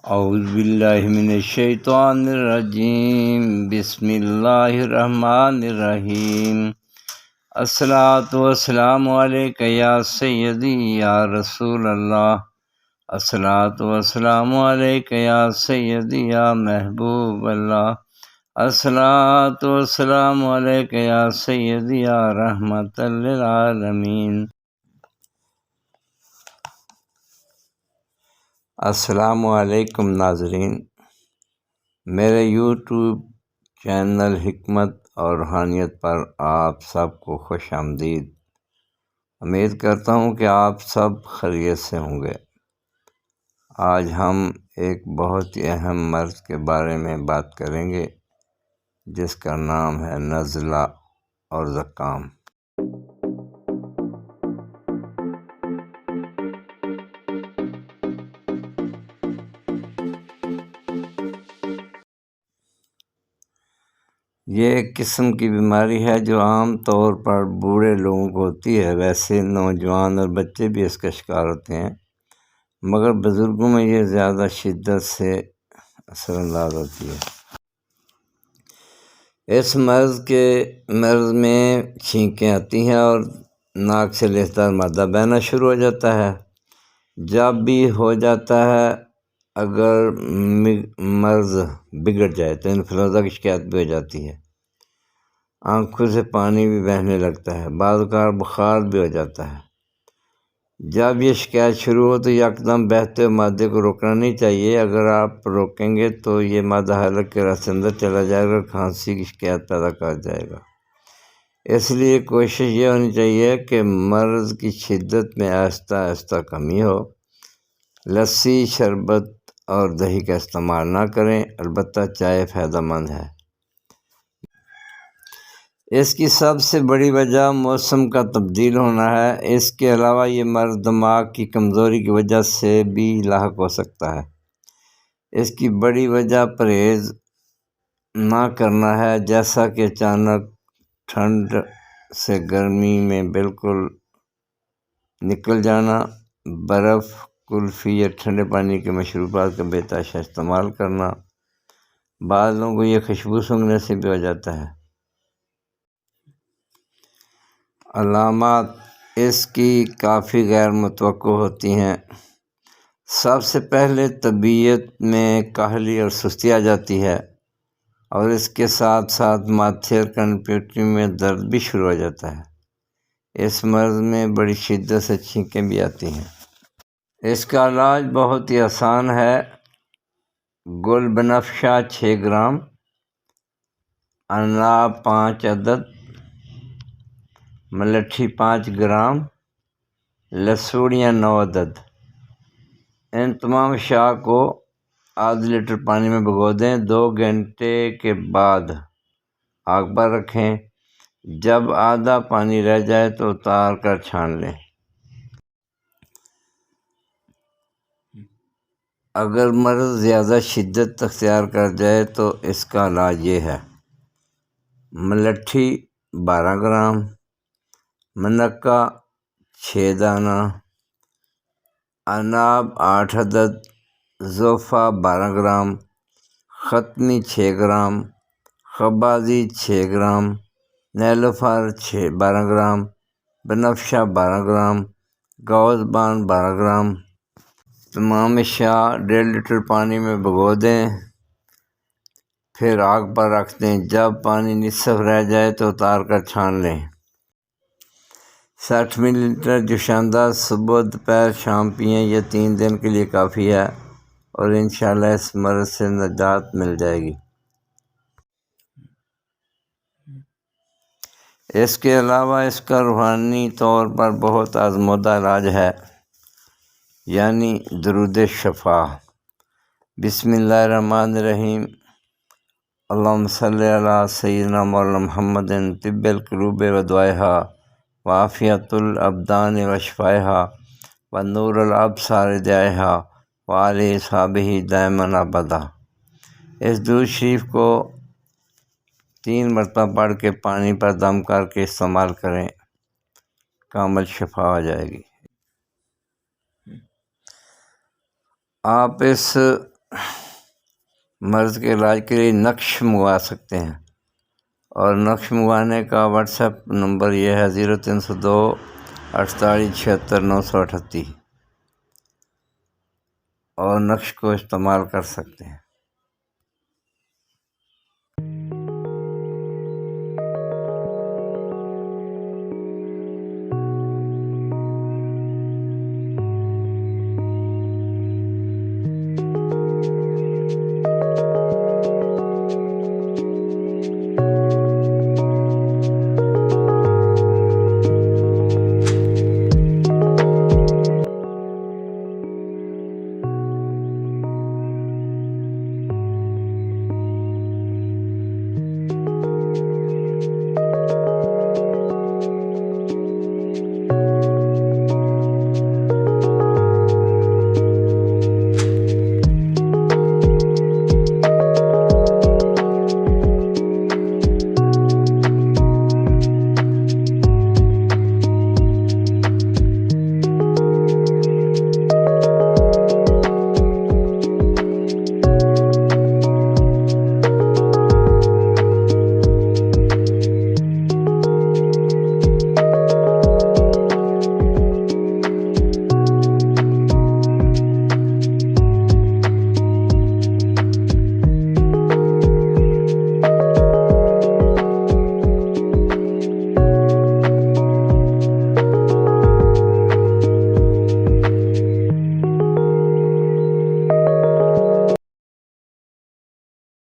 اعوذ باللہ من الشیطان الرجیم، بسم اللہ الرحمن الرحیم۔ الصلاۃ والسلام علیک یا سیدی یا رسول اللہ، الصلاۃ والسلام علیک یا سیدی یا محبوب اللہ، الصلاۃ والسلام علیک یا سیدی یا رحمت للعالمین۔ السلام علیکم ناظرین، میرے یوٹیوب چینل حکمت اور روحانیت پر آپ سب کو خوش آمدید۔ امید کرتا ہوں کہ آپ سب خیریت سے ہوں گے۔ آج ہم ایک بہت ہی اہم مرض کے بارے میں بات کریں گے جس کا نام ہے نزلہ اور زکام۔ یہ ایک قسم کی بیماری ہے جو عام طور پر بوڑھے لوگوں کو ہوتی ہے، ویسے نوجوان اور بچے بھی اس کا شکار ہوتے ہیں، مگر بزرگوں میں یہ زیادہ شدت سے اثر انداز ہوتی ہے۔ اس مرض میں چھینکیں آتی ہیں اور ناک سے لہسدار مادہ بہنا شروع ہو جاتا ہے۔ جب بھی ہو جاتا ہے، اگر مرض بگڑ جائے تو انفلوئنزا کی شکایت بھی ہو جاتی ہے، آنکھوں سے پانی بھی بہنے لگتا ہے، بعض اوقات بخار بھی ہو جاتا ہے۔ جب یہ شکایت شروع ہو تو یکدم بہتے ہوئے مادے کو روکنا نہیں چاہیے۔ اگر آپ روکیں گے تو یہ مادہ حلق کے راستے اندر چلا جائے گا اور کھانسی کی شکایت پیدا کر جائے گا۔ اس لیے کوشش یہ ہونی چاہیے کہ مرض کی شدت میں آہستہ آہستہ کمی ہو۔ لسی، شربت اور دہی کا استعمال نہ کریں، البتہ چائے فائدہ مند ہے۔ اس کی سب سے بڑی وجہ موسم کا تبدیل ہونا ہے۔ اس کے علاوہ یہ مرض دماغ کی کمزوری کی وجہ سے بھی لاحق ہو سکتا ہے۔ اس کی بڑی وجہ پرہیز نہ کرنا ہے، جیسا کہ اچانک ٹھنڈ سے گرمی میں بالکل نکل جانا، برف، کلفی یا ٹھنڈے پانی کے مشروبات کا بے تحاشا استعمال کرنا۔ بعض لوگوں کو یہ خوشبو سونگھنے سے بھی ہو جاتا ہے۔ علامات اس کی کافی غیر متوقع ہوتی ہیں۔ سب سے پہلے طبیعت میں کاہلی اور سستی آ جاتی ہے، اور اس کے ساتھ ساتھ ماتھے اور کنپیوٹری میں درد بھی شروع ہو جاتا ہے۔ اس مرض میں بڑی شدت سے چھینکیں بھی آتی ہیں۔ اس کا علاج بہت ہی آسان ہے۔ گل بنفشہ 6 گرام، انار 5 عدد، ملٹھی 5 گرام، لسوڑیاں 9 عدد۔ ان تمام اشیاء کو آدھ لیٹر پانی میں بھگو دیں۔ 2 گھنٹے کے بعد آگ پر رکھیں۔ جب آدھا پانی رہ جائے تو اتار کر چھان لیں۔ اگر مرض زیادہ شدت اختیار کر جائے تو اس کا علاج یہ ہے: ملٹھی 12 گرام، منقہ 6 دانہ، اناب 8 عدد، زوفا 12 گرام، ختمی 6 گرام، خبازی 6 گرام، نیلوفر 12 گرام، بنفشہ 12 گرام، گوزبان 12 گرام۔ تمام اشیاء 1.5 لیٹر پانی میں بھگو دیں، پھر آگ پر رکھ دیں۔ جب پانی نصف رہ جائے تو اتار کر چھان لیں۔ 60 ملی لیٹر جوشاندہ صبح، دوپہر، شام پئیں۔ یہ 3 دن کے لیے کافی ہے اور انشاءاللہ اس مرض سے نجات مل جائے گی۔ اس کے علاوہ اس کا روحانی طور پر بہت آزمودہ علاج ہے، یعنی درود شفا۔ بسم اللہ الرحمن الرحیم، اللہم صلی علی سیدنا مولانا محمد طب القلوب و دوائہا وعافیت الابدان و شفائہا ونور الابصار ضیائہا وآلہ اصحابہ دائماً ابدا۔ اس درود شریف کو 3 مرتبہ پڑھ کے پانی پر دم کر کے استعمال کریں، کامل شفا ہو جائے گی۔ آپ اس مرض کے علاج کے لیے نقش منگوا سکتے ہیں، اور نقش منگوانے کا واٹس ایپ نمبر یہ ہے 0302 48 76 938، اور نقش کو استعمال کر سکتے ہیں۔